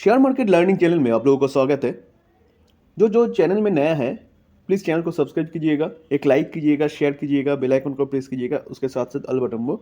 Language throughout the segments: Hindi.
शेयर मार्केट लर्निंग चैनल में आप लोगों का स्वागत है। जो जो चैनल में नया है, प्लीज़ चैनल को सब्सक्राइब कीजिएगा, एक लाइक कीजिएगा, शेयर कीजिएगा, बेल आइकन को प्रेस कीजिएगा, उसके साथ साथ ऑल बटन को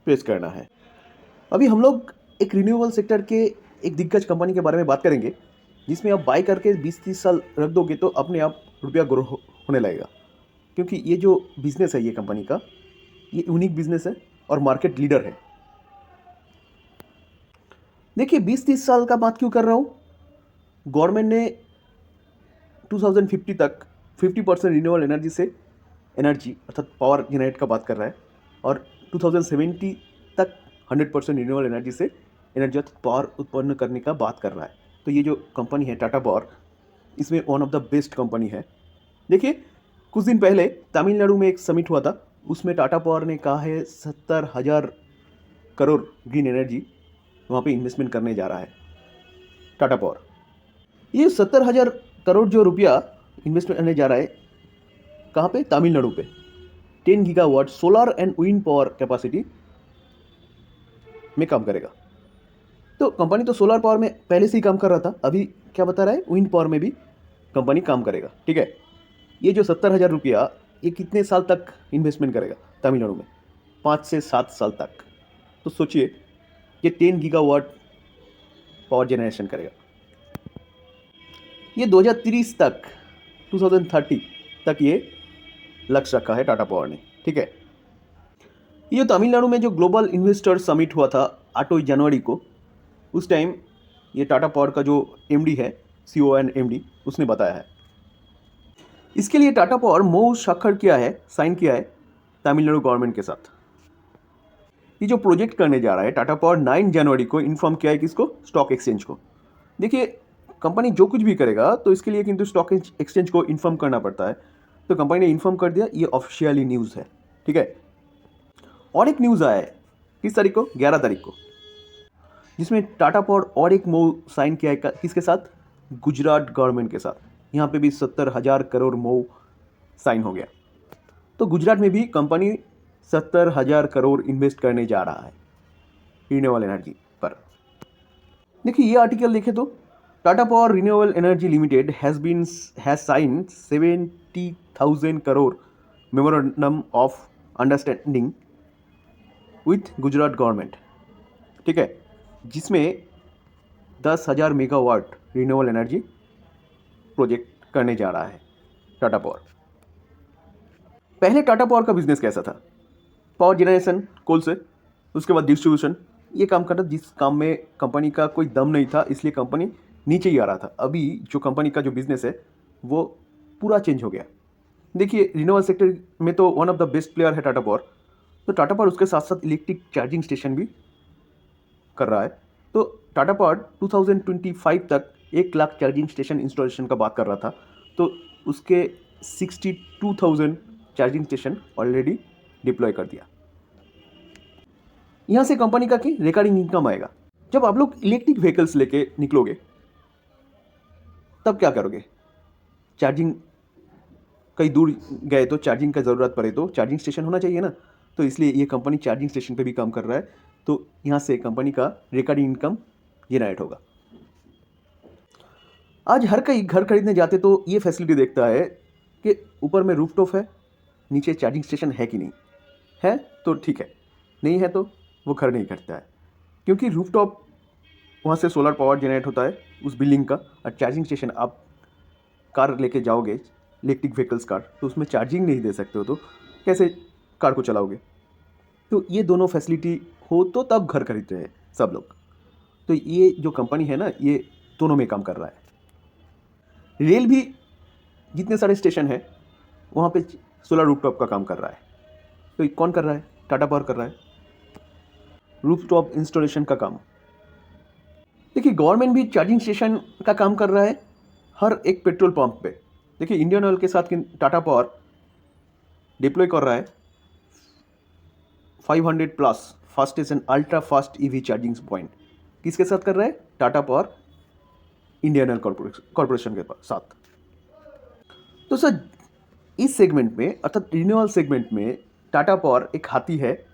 प्रेस करना है। अभी हम लोग एक रिन्यूएबल सेक्टर के एक दिग्गज कंपनी के बारे में बात करेंगे, जिसमें आप बाय करके 20-30 साल रख दोगे तो अपने आप रुपया ग्रो होने लगेगा। क्योंकि ये जो बिज़नेस है ये कंपनी का, ये यूनिक बिज़नेस है और मार्केट लीडर है। देखिए 20-30 साल का बात क्यों कर रहा हूँ? गवर्नमेंट ने 2050 तक 50% रिन्यूएबल एनर्जी से एनर्जी अर्थात पावर जनरेट का बात कर रहा है और 2070 तक 100% रिन्यूएबल एनर्जी से एनर्जी अर्थात पावर उत्पन्न करने का बात कर रहा है। तो ये जो कंपनी है टाटा पावर, इसमें one of the best company है। देखिए कुछ दिन पहले तमिलनाडु में एक समिट हुआ था, उसमें टाटा पावर ने कहा है 70,000 करोड़ ग्रीन एनर्जी वहाँ पे इन्वेस्टमेंट करने जा रहा है टाटा पावर। ये 70,000 करोड़ जो रुपया इन्वेस्टमेंट करने जा रहा है कहाँ पे? तमिलनाडु पे। 10 gigawatt solar and wind power capacity में काम करेगा। तो कंपनी तो सोलर पावर में पहले से ही काम कर रहा था, अभी क्या बता रहा है विंड पावर में भी कंपनी काम करेगा। ठीक है, ये जो 70,000 रुपया ये कितने साल तक इन्वेस्टमेंट करेगा तमिलनाडु में? 5 से 7 साल तक। तो सोचिए ये 10 गीगावाट पावर जनरेशन करेगा। ये 2030 तक 2030 तक ये लक्ष्य रखा है टाटा पावर ने। ठीक है, ये तमिलनाडु में जो ग्लोबल इन्वेस्टर समिट हुआ था 8 जनवरी को, उस टाइम ये टाटा पावर का जो एमडी है, सीईओ एंड एमडी, उसने बताया है। इसके लिए टाटा पावर मऊ स्वाक्षर किया है, साइन किया है तमिलनाडु गवर्नमेंट के साथ। ये जो प्रोजेक्ट करने जा रहा है टाटा पावर 9 जनवरी को इन्फॉर्म किया है किसको? स्टॉक एक्सचेंज को। देखिए कंपनी जो कुछ भी करेगा तो इसके लिए किंतु स्टॉक एक्सचेंज को इन्फॉर्म करना पड़ता है। तो कंपनी ने इन्फॉर्म कर दिया, ये ऑफिशियली न्यूज़ है। ठीक है, और एक न्यूज़ आया है किस तारीख को? 11 तारीख को, जिसमें टाटा पावर और एक मऊ साइन किया है किसके साथ? गुजरात गवर्नमेंट के साथ। यहाँ पे भी 70,000 करोड़ मऊ साइन हो गया। तो गुजरात में भी कंपनी 70,000 करोड़ इन्वेस्ट करने जा रहा है रिन्यूएबल एनर्जी पर। देखिए ये आर्टिकल देखें तो Tata power renewable energy limited has signed 70,000 crore memorandum of understanding with Gujarat government. ठीक है, जिसमें 10,000 मेगावाट रिन्यूएबल एनर्जी प्रोजेक्ट करने जा रहा है टाटा पावर। पहले टाटा पावर का बिजनेस कैसा था? पावर जनरेशन कोल से, उसके बाद डिस्ट्रीब्यूशन, ये काम करता, जिस काम में कंपनी का कोई दम नहीं था, इसलिए कंपनी नीचे ही आ रहा था। अभी जो कंपनी का जो बिजनेस है वो पूरा चेंज हो गया। देखिए रिन्यूएबल सेक्टर में तो one of the best player है टाटा पावर। तो टाटा पावर उसके साथ साथ इलेक्ट्रिक चार्जिंग स्टेशन भी कर रहा है। तो टाटा पावर 2025 तक 1 लाख चार्जिंग स्टेशन इंस्टॉलेशन का बात कर रहा था। तो उसके 62,000 चार्जिंग स्टेशन ऑलरेडी डिप्लॉय कर दिया। यहाँ से कंपनी का कि रिकरिंग इनकम आएगा। जब आप लोग इलेक्ट्रिक व्हीकल्स लेके निकलोगे तब क्या करोगे? चार्जिंग कहीं दूर गए तो चार्जिंग का ज़रूरत पड़े तो चार्जिंग स्टेशन होना चाहिए ना। तो इसलिए ये कंपनी चार्जिंग स्टेशन पे भी काम कर रहा है। तो यहाँ से कंपनी का रिकरिंग इनकम जनरेट होगा। आज हर कोई घर खरीदने जाते तो ये फैसिलिटी देखता है कि ऊपर में रूफटॉप है, नीचे चार्जिंग स्टेशन है कि नहीं है, तो ठीक है, नहीं है तो वो घर नहीं खरीदता है। क्योंकि रूफटॉप वहाँ से सोलर पावर जनरेट होता है उस बिल्डिंग का, और चार्जिंग स्टेशन आप कार लेके जाओगे इलेक्ट्रिक व्हीकल्स कार, तो उसमें चार्जिंग नहीं दे सकते हो तो कैसे कार को चलाओगे? तो ये दोनों फैसिलिटी हो तो तब घर खरीदते हैं सब लोग। तो ये जो कंपनी है ना, ये दोनों में काम कर रहा है। रेल भी जितने सारे स्टेशन हैं वहाँ पे सोलर रूफटॉप का काम कर रहा है। तो ये कौन कर रहा है? टाटा पावर कर रहा है रूफटॉप इंस्टॉलेशन का काम। देखिए गवर्नमेंट भी चार्जिंग स्टेशन का काम कर रहा है हर एक पेट्रोल पंप पे। देखिए इंडियन ऑयल के साथ टाटा पावर डिप्लॉय कर रहा है 500 plus fastest and ultra fast EV charging point. किसके साथ कर रहा है? Tata power Indian oil corporation के साथ। तो सर इस सेगमेंट में अर्थात रिन्यूएबल सेगमेंट में टाटा पावर एक हाथी है,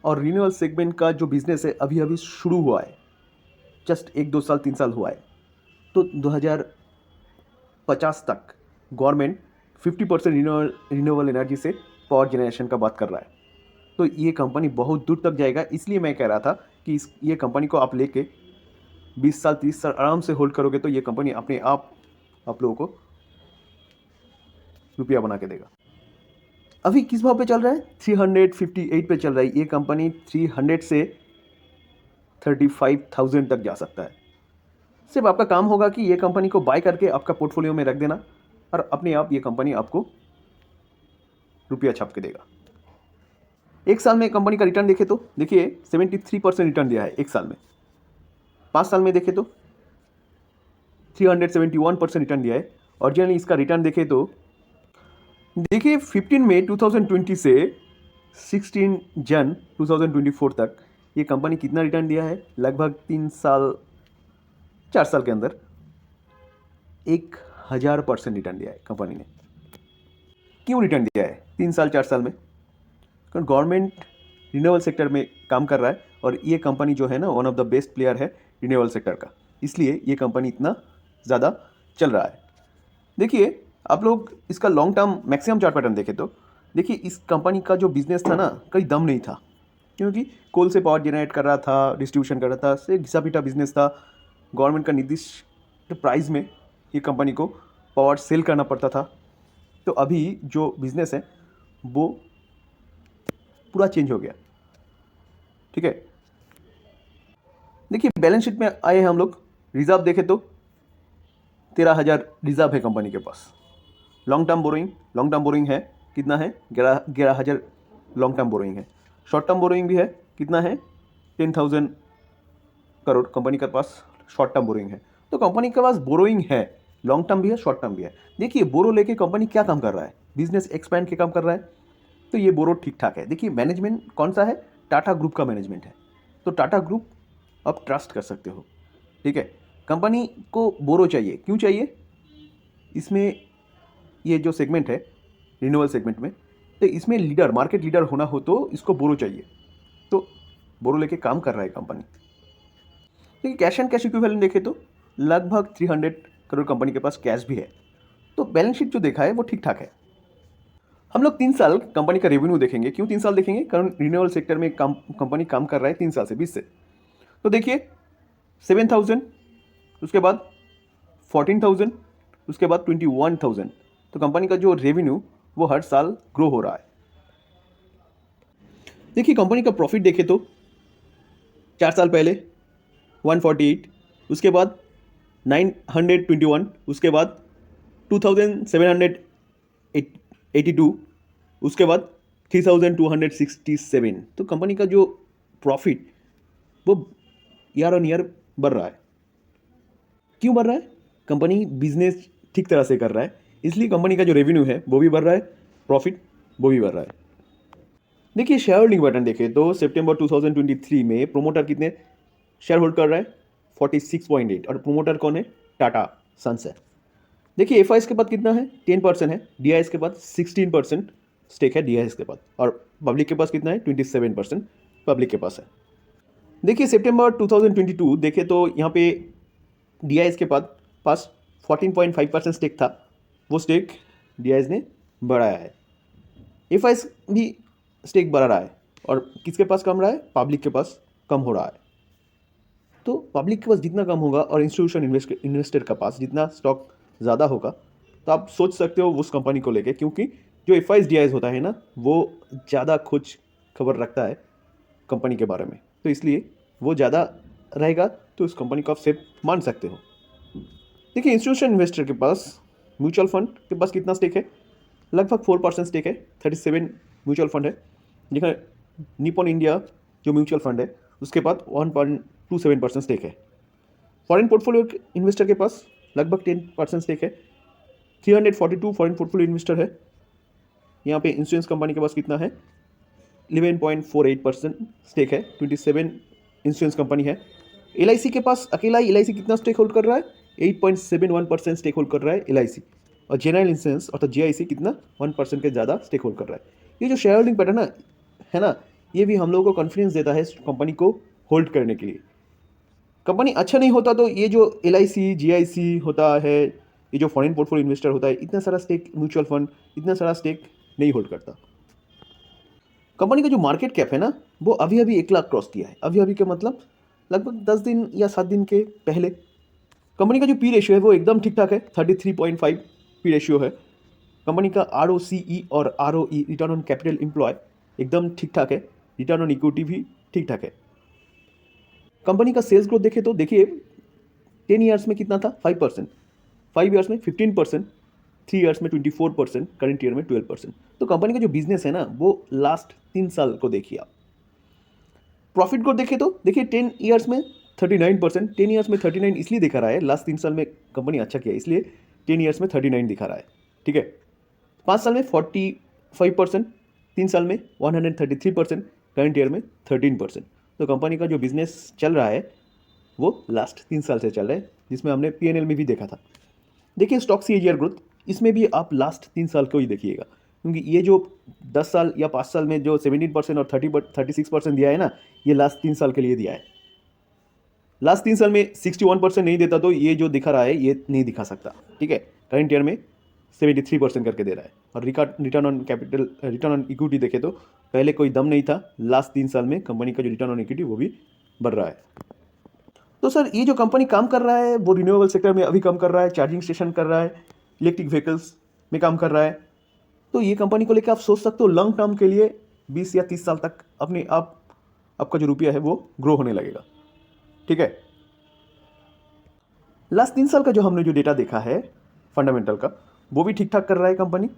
और रिन्यूएबल सेगमेंट का जो बिजनेस है अभी अभी शुरू हुआ है। जस्ट 1-2 साल 3 साल हुआ है, तो 2050 तक गवर्नमेंट 50% रिन्यूएबल एनर्जी से पावर जनरेशन का बात कर रहा है। तो ये कंपनी बहुत दूर तक जाएगा, इसलिए मैं कह रहा था कि ये कंपनी को आप लेके 20 साल 30 साल आराम से होल्ड करोगे तो ये कंपनी अपने आप लोगों को रुपया बना के देगा। अभी किस भाव पे चल रहा है? 358 पे चल रहा है। ये कंपनी 300 से 35,000 तक जा सकता है। सिर्फ आपका काम होगा कि ये कंपनी को बाय करके आपका पोर्टफोलियो में रख देना और अपने आप ये कंपनी आपको रुपया छाप के देगा। एक साल में कंपनी का रिटर्न देखे तो देखिए 73% रिटर्न दिया है एक साल में। 5 साल में देखे तो 371% रिटर्न दिया है। और जनरली इसका रिटर्न देखे तो देखिए 15 मई 2020 से 16 जन 2024 तक ये कंपनी कितना रिटर्न दिया है? लगभग 4 साल के अंदर 1000% रिटर्न दिया है कंपनी ने। क्यों रिटर्न दिया है 3 साल 4 साल में? कारण गवर्नमेंट रिन्यूएबल सेक्टर में काम कर रहा है और ये कंपनी जो है ना one of the best player है रिन्यूएबल सेक्टर का, इसलिए ये कंपनी इतना ज़्यादा चल रहा है। देखिए आप लोग इसका long term maximum chart pattern देखें तो देखिए इस कंपनी का जो बिजनेस था ना कहीं दम नहीं था, क्योंकि कोल से पावर जनरेट कर रहा था, डिस्ट्रीब्यूशन कर रहा था, से घिसा पीटा बिजनेस था। गवर्नमेंट का निर्दिष्ट प्राइस में ये कंपनी को पावर सेल करना पड़ता था। तो अभी जो बिजनेस है वो पूरा चेंज हो गया, ठीक है। देखिए बैलेंस शीट में आए हम लोग, रिजर्व देखें तो 13,000 रिजर्व है कंपनी के पास। लॉन्ग टर्म बोरोइंग है कितना है? 11,000 लॉन्ग टर्म बोरोइंग है। शॉर्ट टर्म बोरोइंग भी है कितना है? 10,000 करोड़ कंपनी के पास शॉर्ट टर्म बोरोइंग है। तो कंपनी के पास बोरोइंग है, लॉन्ग टर्म भी है, शॉर्ट टर्म भी है। देखिए बोरो लेके कंपनी क्या काम कर रहा है? बिजनेस एक्सपैंड के काम कर रहा है, तो ये बोरो ठीक ठाक है। देखिए मैनेजमेंट कौन सा है? टाटा ग्रुप का मैनेजमेंट है, तो टाटा ग्रुप आप ट्रस्ट कर सकते हो, ठीक है। कंपनी को बोरो चाहिए, क्यों चाहिए? इसमें ये जो सेगमेंट है रिन्यूएबल सेगमेंट में, तो इसमें मार्केट लीडर होना हो तो इसको बोरो चाहिए, तो बोरो लेके काम कर रहा है कंपनी। देखिए कैश एंड कैश इक्विवेलेंट देखे तो लगभग 300 करोड़ कंपनी के पास कैश भी है। तो बैलेंस शीट जो देखा है वो ठीक ठाक है। हम लोग 3 साल कंपनी का रेवेन्यू देखेंगे। क्यों 3 साल देखेंगे? कारण रिन्यूएबल सेक्टर में कंपनी काम कर रहा है 3 साल से 20 से। तो देखिए 7,000, उसके बाद 14,000, उसके बाद 21,000। तो कंपनी का जो रेवेन्यू वो हर साल ग्रो हो रहा है। देखिए कंपनी का प्रॉफिट देखे तो 4 साल पहले 148, उसके बाद 921, उसके बाद 2,782, उसके बाद 3,267। तो कंपनी का जो प्रॉफिट वो ईयर ऑन ईयर बढ़ रहा है। क्यों बढ़ रहा है? कंपनी बिजनेस ठीक तरह से कर रहा है, इसलिए कंपनी का जो रेवेन्यू है वो भी बढ़ रहा है, प्रॉफिट वो भी बढ़ रहा है। देखिए शेयर होल्डिंग पैटर्न देखें तो सितंबर 2023 में प्रोमोटर कितने शेयर होल्ड कर रहा है? 46.8, और प्रोमोटर कौन है? टाटा सन्स है। देखिए एफआईएस के पास कितना है? 10% है। डीआईएस के पास 16% स्टेक है डीआईएस के पास, और पब्लिक के पास कितना है? 27% पब्लिक के पास है। देखिए सितंबर 2022 देखें तो यहाँ पे डीआईएस के पास 14.5% स्टेक था, वो स्टेक डीआईएस ने बढ़ाया है। एफआईएस भी स्टेक बढ़ा रहा है, और किसके पास कम रहा है? पब्लिक के पास कम हो रहा है। तो पब्लिक के पास जितना कम होगा और इंस्टीट्यूशन इन्वेस्टर के पास जितना स्टॉक ज़्यादा होगा, तो आप सोच सकते हो उस कंपनी को लेके, क्योंकि जो एफआईएस डीआईएस होता है ना वो ज़्यादा खोज खबर रखता है कंपनी के बारे में, तो इसलिए वो ज़्यादा रहेगा, तो उस कंपनी को आप सेफ मान सकते हो। देखिए इंस्टीट्यूशन इन्वेस्टर के पास, म्यूचुअल फंड के पास कितना स्टेक है? लगभग 4% स्टेक है। 37 म्यूचुअल फंड है। देखिए निपॉन इंडिया जो म्यूचुअल फंड है उसके पास 1.27% स्टेक है। फॉरेन पोर्टफोलियो इन्वेस्टर के पास लगभग 10% स्टेक है। 342 फॉरेन पोर्टफोलियो इन्वेस्टर है। यहाँ पे इंश्योरेंस कंपनी के पास कितना है? 11.48% स्टेक है। 27 इंश्योरेंस कंपनी है। एलआईसी के पास अकेला एलआईसी कितना स्टेक होल्ड कर रहा है? 8.71% स्टेक होल्ड कर रहा है एलआईसी, और जनरल इंश्योरेंस अर्थात जीआईसी कितना 1% के ज़्यादा स्टेक होल्ड कर रहा है। ये जो शेयर होल्डिंग पैटर्न है ना, ये भी हम लोगों को कॉन्फिडेंस देता है कंपनी को होल्ड करने के लिए। कंपनी अच्छा नहीं होता तो ये जो LIC GIC होता है, ये जो फॉरेन पोर्टफोलियो इन्वेस्टर होता है, इतना सारा स्टेक म्यूचुअल फंड इतना सारा स्टेक नहीं होल्ड करता। कंपनी का जो मार्केट कैप है ना, वो अभी अभी 1 लाख क्रॉस किया है। अभी अभी के मतलब लगभग 10 दिन या 7 दिन के पहले। कंपनी का जो पी रेशियो है वो एकदम ठीक ठाक है, 33.5 पी रेशियो है। कंपनी का ROCE और ROE, return on capital employ, एकदम ठीक ठाक है। रिटर्न ऑन इक्विटी भी ठीक ठाक है। कंपनी का सेल्स ग्रोथ देखे तो देखिए 10 ईयर्स में कितना था, 5%, 5 ईयर्स में 15%, 3 ईयर्स में 24%, करंट ईयर में 12%। तो कंपनी का जो बिजनेस है ना, वो लास्ट 3 साल को देखिए आप। प्रॉफिट ग्रोथ देखे तो देखिए 10 ईयर्स में 39%, 10 ईयर्स में 39 इसलिए दिखा रहा है, लास्ट 3 साल में कंपनी अच्छा किया इसलिए 10 ईयर्स में 39 दिखा रहा है, ठीक है। 5 साल में 45%, 3 साल में 133%, करंट ईयर में 13%। तो कंपनी का जो बिजनेस चल रहा है वो लास्ट 3 साल से चल रहा है, जिसमें हमने P&L में भी देखा था। देखिए स्टॉक CAGR ग्रोथ, इसमें भी आप लास्ट 3 साल को ही देखिएगा, क्योंकि ये जो 10 साल या 5 साल में जो 17% और 36% दिया है ना, ये लास्ट 3 साल के लिए दिया है। लास्ट 3 साल में 61% नहीं देता तो ये जो दिखा रहा है ये नहीं दिखा सकता, ठीक है। करंट ईयर में 73% करके दे रहा है। और return on capital, return on equity देखे तो पहले कोई दम नहीं था, लास्ट 3 साल में कंपनी का जो रिटर्न ऑन इक्विटी वो भी बढ़ रहा है। तो सर ये जो कंपनी काम कर रहा है वो रिन्यूएबल सेक्टर में अभी काम कर रहा है, चार्जिंग स्टेशन कर रहा है, इलेक्ट्रिक व्हीकल्स में काम कर रहा है। तो ये कंपनी को लेकर आप सोच सकते हो लॉन्ग टर्म के लिए 20 या 30 साल तक अपने आप आपका जो रुपया है वो ग्रो होने लगेगा, ठीक है। लास्ट 3 साल का जो हमने जो डेटा देखा है फंडामेंटल का, वो भी ठीक ठाक कर रहा है कंपनी।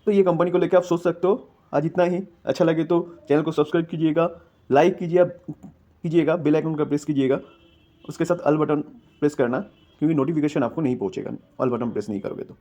तो ये कंपनी को लेकर आप सोच सकते हो। आज इतना ही। अच्छा लगे तो चैनल को सब्सक्राइब कीजिएगा, लाइक कीजिएगा, बेल आइकन का प्रेस कीजिएगा, उसके साथ ऑल बटन प्रेस करना, क्योंकि नोटिफिकेशन आपको नहीं पहुंचेगा ऑल बटन प्रेस नहीं करोगे तो।